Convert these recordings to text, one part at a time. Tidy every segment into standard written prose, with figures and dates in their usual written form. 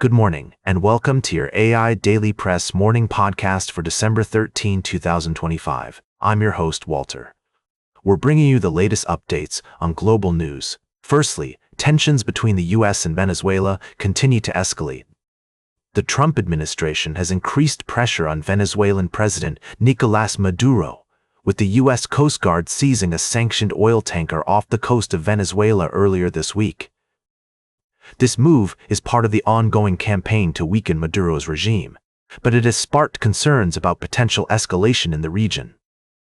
Good morning, and welcome to your AI Daily Press morning podcast for December 13, 2025. I'm your host, Walter. We're bringing you the latest updates on global news. Firstly, tensions between the U.S. and Venezuela continue to escalate. The Trump administration has increased pressure on Venezuelan President Nicolás Maduro, with the U.S. Coast Guard seizing a sanctioned oil tanker off the coast of Venezuela earlier this week. This move is part of the ongoing campaign to weaken Maduro's regime, but it has sparked concerns about potential escalation in the region.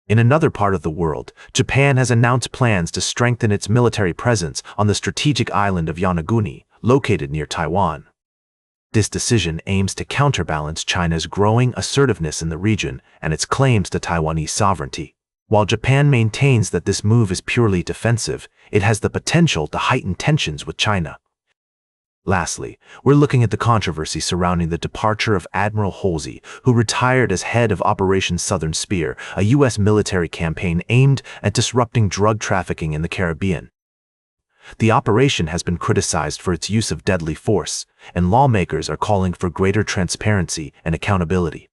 In another part of the world, Japan has announced plans to strengthen its military presence on the strategic island of Yonaguni, located near Taiwan. This decision aims to counterbalance China's growing assertiveness in the region and its claims to Taiwanese sovereignty. While Japan maintains that this move is purely defensive, it has the potential to heighten tensions with China. Lastly, we're looking at the controversy surrounding the departure of Admiral Halsey, who retired as head of Operation Southern Spear, a U.S. military campaign aimed at disrupting drug trafficking in the Caribbean. The operation has been criticized for its use of deadly force, and lawmakers are calling for greater transparency and accountability.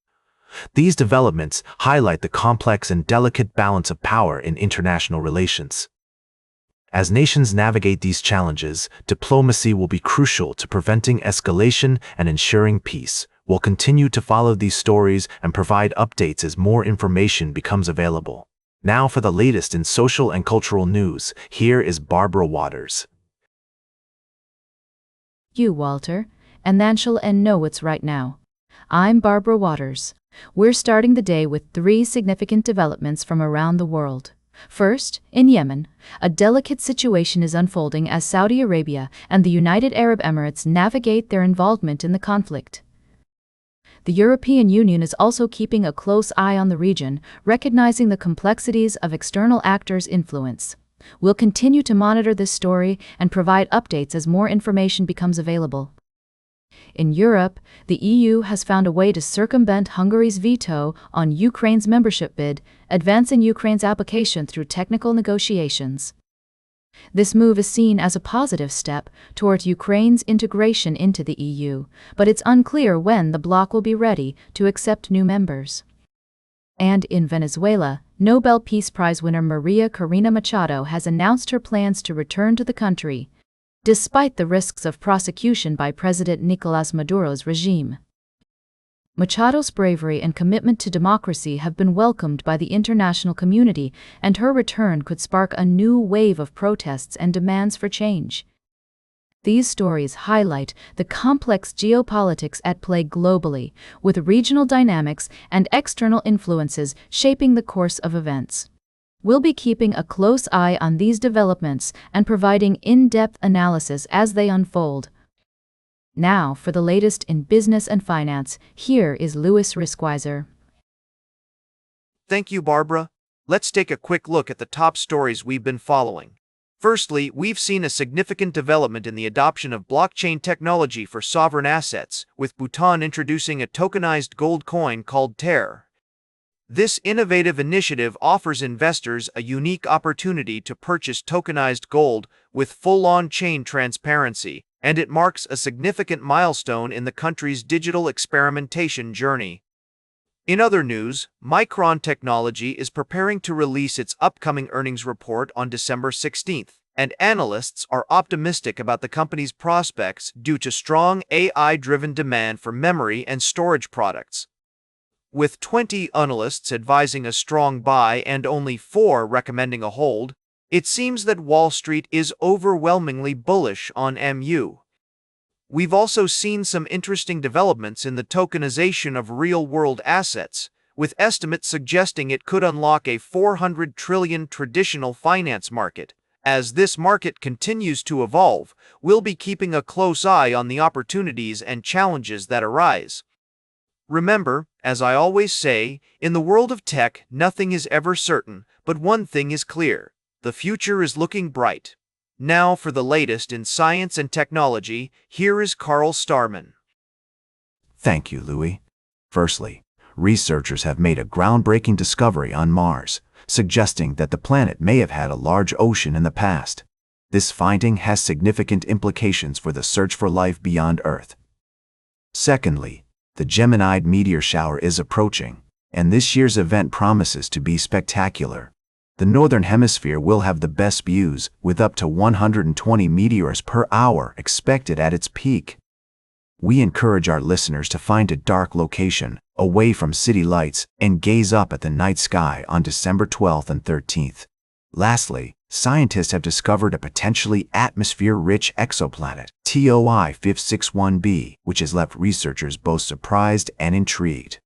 These developments highlight the complex and delicate balance of power in international relations. As nations navigate these challenges, diplomacy will be crucial to preventing escalation and ensuring peace. We'll continue to follow these stories and provide updates as more information becomes available. Now for the latest in social and cultural news, here is Barbara Waters. You, Walter, and then she'll know it's right now. I'm Barbara Waters. We're starting the day with 3 significant developments from around the world. First, in Yemen, a delicate situation is unfolding as Saudi Arabia and the United Arab Emirates navigate their involvement in the conflict. The European Union is also keeping a close eye on the region, recognizing the complexities of external actors' influence. We'll continue to monitor this story and provide updates as more information becomes available. In Europe, the EU has found a way to circumvent Hungary's veto on Ukraine's membership bid, advancing Ukraine's application through technical negotiations. This move is seen as a positive step toward Ukraine's integration into the EU, but it's unclear when the bloc will be ready to accept new members. And in Venezuela, Nobel Peace Prize winner Maria Corina Machado has announced her plans to return to the country, despite the risks of prosecution by President Nicolás Maduro's regime. Machado's bravery and commitment to democracy have been welcomed by the international community, and her return could spark a new wave of protests and demands for change. These stories highlight the complex geopolitics at play globally, with regional dynamics and external influences shaping the course of events. We'll be keeping a close eye on these developments and providing in-depth analysis as they unfold. Now, for the latest in business and finance, here is Louis Riskweiser. Thank you, Barbara. Let's take a quick look at the top stories we've been following. Firstly, we've seen a significant development in the adoption of blockchain technology for sovereign assets, with Bhutan introducing a tokenized gold coin called TER. This innovative initiative offers investors a unique opportunity to purchase tokenized gold with full on-chain transparency, and it marks a significant milestone in the country's digital experimentation journey. In other news, Micron Technology is preparing to release its upcoming earnings report on December 16th, and analysts are optimistic about the company's prospects due to strong AI-driven demand for memory and storage products. With 20 analysts advising a strong buy and only 4 recommending a hold, it seems that Wall Street is overwhelmingly bullish on MU. We've also seen some interesting developments in the tokenization of real-world assets, with estimates suggesting it could unlock a $400 trillion traditional finance market. As this market continues to evolve, we'll be keeping a close eye on the opportunities and challenges that arise. Remember, as I always say, in the world of tech, nothing is ever certain, but one thing is clear: the future is looking bright. Now for the latest in science and technology, here is Carl Starman. Thank you, Louis. Firstly, researchers have made a groundbreaking discovery on Mars, suggesting that the planet may have had a large ocean in the past. This finding has significant implications for the search for life beyond Earth. Secondly, the Geminid meteor shower is approaching, and this year's event promises to be spectacular. The Northern Hemisphere will have the best views, with up to 120 meteors per hour expected at its peak. We encourage our listeners to find a dark location, away from city lights, and gaze up at the night sky on December 12th and 13th. Lastly, scientists have discovered a potentially atmosphere-rich exoplanet, TOI 561b, which has left researchers both surprised and intrigued.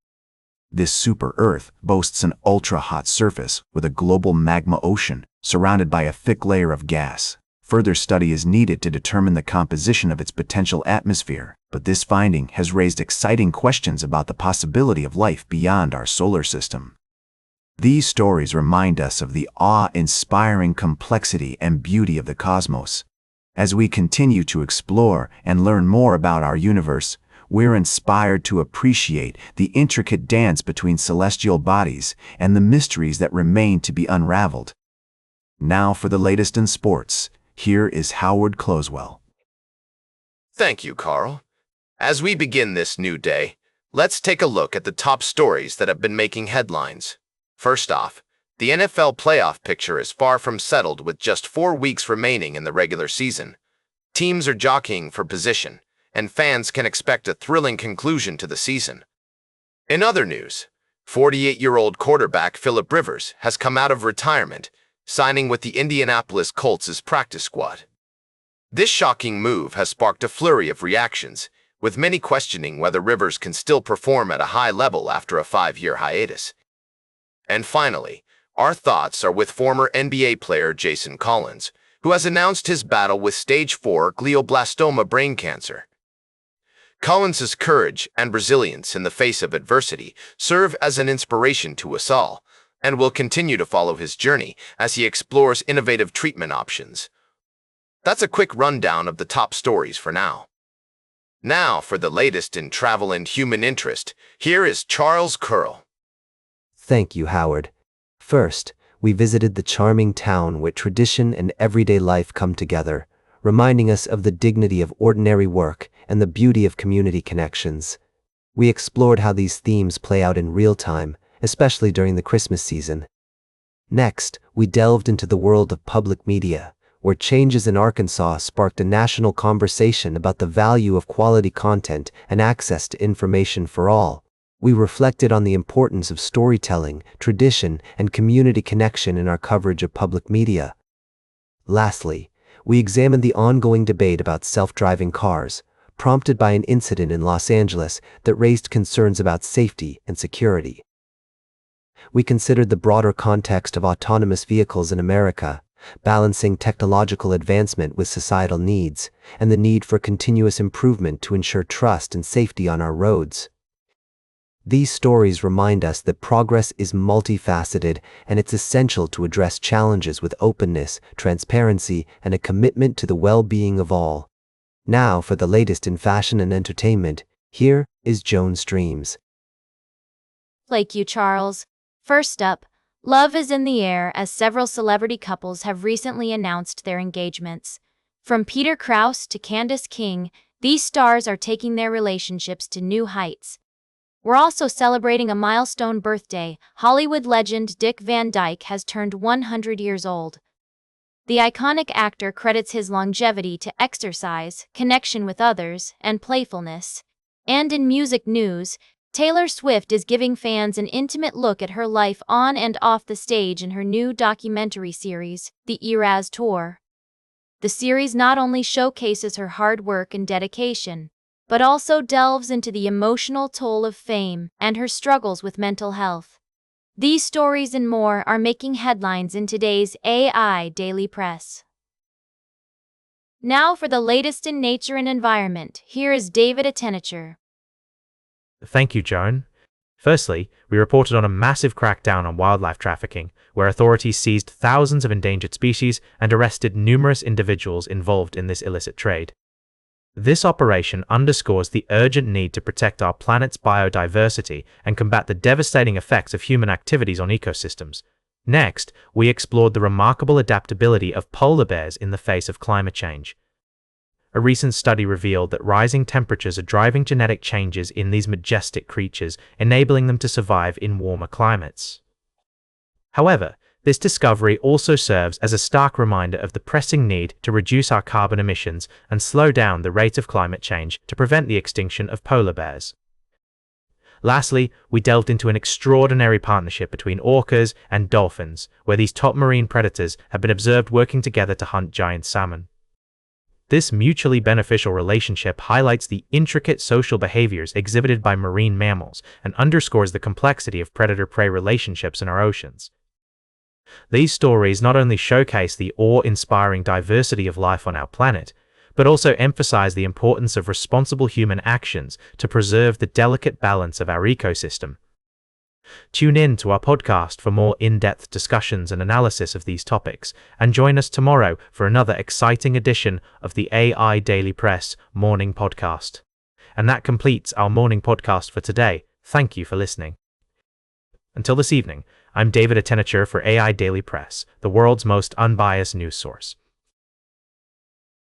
This super-Earth boasts an ultra-hot surface with a global magma ocean surrounded by a thick layer of gas. Further study is needed to determine the composition of its potential atmosphere, but this finding has raised exciting questions about the possibility of life beyond our solar system. These stories remind us of the awe-inspiring complexity and beauty of the cosmos. As we continue to explore and learn more about our universe, we're inspired to appreciate the intricate dance between celestial bodies and the mysteries that remain to be unraveled. Now for the latest in sports, here is Howard Closewell. Thank you, Carl. As we begin this new day, let's take a look at the top stories that have been making headlines. First off, the NFL playoff picture is far from settled with just 4 weeks remaining in the regular season. Teams are jockeying for position, and fans can expect a thrilling conclusion to the season. In other news, 48-year-old quarterback Philip Rivers has come out of retirement, signing with the Indianapolis Colts' practice squad. This shocking move has sparked a flurry of reactions, with many questioning whether Rivers can still perform at a high level after a 5-year hiatus. And finally, our thoughts are with former NBA player Jason Collins, who has announced his battle with stage 4 glioblastoma brain cancer. Collins' courage and resilience in the face of adversity serve as an inspiration to us all, and will continue to follow his journey as he explores innovative treatment options. That's a quick rundown of the top stories for now. Now for the latest in travel and human interest, here is Charles Curl. Thank you, Howard. First, we visited the charming town where tradition and everyday life come together, reminding us of the dignity of ordinary work and the beauty of community connections. We explored how these themes play out in real time, especially during the Christmas season. Next, we delved into the world of public media, where changes in Arkansas sparked a national conversation about the value of quality content and access to information for all. We reflected on the importance of storytelling, tradition, and community connection in our coverage of public media. Lastly, we examined the ongoing debate about self-driving cars, prompted by an incident in Los Angeles that raised concerns about safety and security. We considered the broader context of autonomous vehicles in America, balancing technological advancement with societal needs, and the need for continuous improvement to ensure trust and safety on our roads. These stories remind us that progress is multifaceted, and it's essential to address challenges with openness, transparency, and a commitment to the well-being of all. Now for the latest in fashion and entertainment, here is Joan Streams. Thank you, Charles. First up, love is in the air as several celebrity couples have recently announced their engagements. From Peter Krause to Candace King, these stars are taking their relationships to new heights. We're also celebrating a milestone birthday. Hollywood legend Dick Van Dyke has turned 100 years old. The iconic actor credits his longevity to exercise, connection with others, and playfulness. And in music news, Taylor Swift is giving fans an intimate look at her life on and off the stage in her new documentary series, The Eras Tour. The series not only showcases her hard work and dedication, but also delves into the emotional toll of fame and her struggles with mental health. These stories and more are making headlines in today's AI Daily Press. Now for the latest in nature and environment, here is David Attenacher. Thank you, Joan. Firstly, we reported on a massive crackdown on wildlife trafficking, where authorities seized thousands of endangered species and arrested numerous individuals involved in this illicit trade. This operation underscores the urgent need to protect our planet's biodiversity and combat the devastating effects of human activities on ecosystems. Next, we explored the remarkable adaptability of polar bears in the face of climate change. A recent study revealed that rising temperatures are driving genetic changes in these majestic creatures, enabling them to survive in warmer climates. However, this discovery also serves as a stark reminder of the pressing need to reduce our carbon emissions and slow down the rate of climate change to prevent the extinction of polar bears. Lastly, we delved into an extraordinary partnership between orcas and dolphins, where these top marine predators have been observed working together to hunt giant salmon. This mutually beneficial relationship highlights the intricate social behaviors exhibited by marine mammals and underscores the complexity of predator-prey relationships in our oceans. These stories not only showcase the awe-inspiring diversity of life on our planet, but also emphasize the importance of responsible human actions to preserve the delicate balance of our ecosystem. Tune in to our podcast for more in-depth discussions and analysis of these topics, and join us tomorrow for another exciting edition of the AI Daily Press Morning Podcast. And that completes our morning podcast for today. Thank you for listening. Until this evening, I'm David Attenacher for AI Daily Press, the world's most unbiased news source.